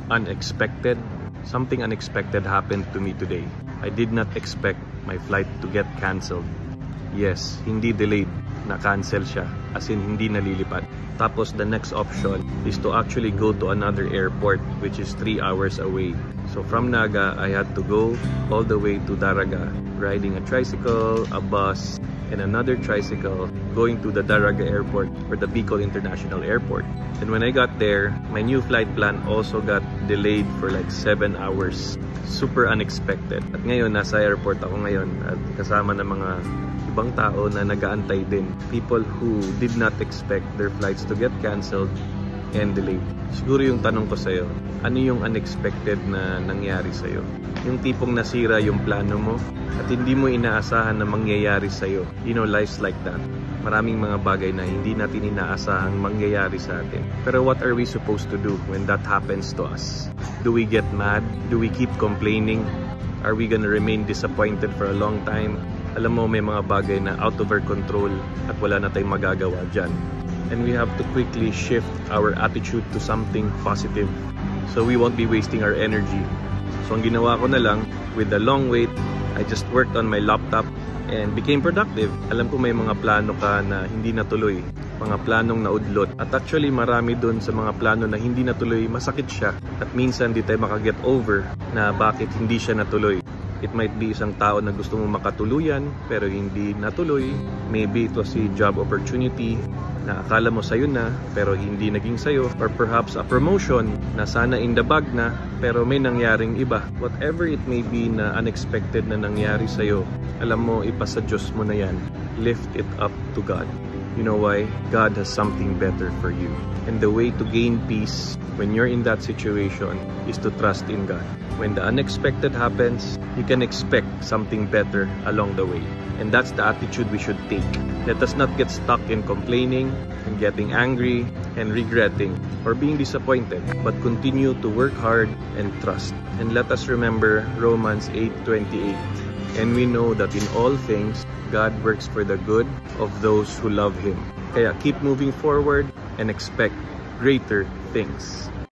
unexpected. Something unexpected happened to me today. I did not expect my flight to get cancelled. Yes, hindi delayed, na-cancel siya, as in hindi nalilipad. Tapos the next option is to actually go to another airport which is 3 hours away. So from Naga, I had to go all the way to Daraga, riding a tricycle, a bus, and another tricycle going to the Daraga airport or the Bicol International Airport. And when I got there, my new flight plan also got delayed for like 7 hours. Super unexpected. At ngayon, nasa airport ako ngayon at kasama ng mga ibang tao na nag-aantay din. People who did not expect their flights to get cancelled and delayed. Siguro yung tanong ko sa'yo, ano yung unexpected na nangyari sa'yo? Yung tipong nasira yung plano mo at hindi mo inaasahan na mangyayari sa'yo. You know, life's like that. Maraming mga bagay na hindi natin inaasahang mangyayari sa atin. Pero what are we supposed to do when that happens to us? Do we get mad? Do we keep complaining? Are we gonna remain disappointed for a long time? Alam mo, may mga bagay na out of our control at wala na tayong magagawa dyan. And we have to quickly shift our attitude to something positive so we won't be wasting our energy. So ang ginawa ko na lang, with the long wait, I just worked on my laptop and became productive. Alam ko may mga plano ka na hindi natuloy, mga planong naudlot. At actually marami dun sa mga plano na hindi natuloy, masakit siya. At minsan di tayo makaget over na bakit hindi siya natuloy. It might be isang tao na gusto mo makatuluyan pero hindi natuloy. Maybe it was a job opportunity na akala mo sayo na pero hindi naging sayo. Or perhaps a promotion na sana in the bag na pero may nangyaring iba. Whatever it may be na unexpected na nangyari sayo, alam mo, ipasa Diyos mo na yan. Lift it up to God. You know why? God has something better for you. And the way to gain peace when you're in that situation is to trust in God. When the unexpected happens, you can expect something better along the way. And that's the attitude we should take. Let us not get stuck in complaining and getting angry and regretting or being disappointed, but continue to work hard and trust. And let us remember Romans 8:28. And we know that in all things, God works for the good of those who love Him. Kaya keep moving forward and expect greater things.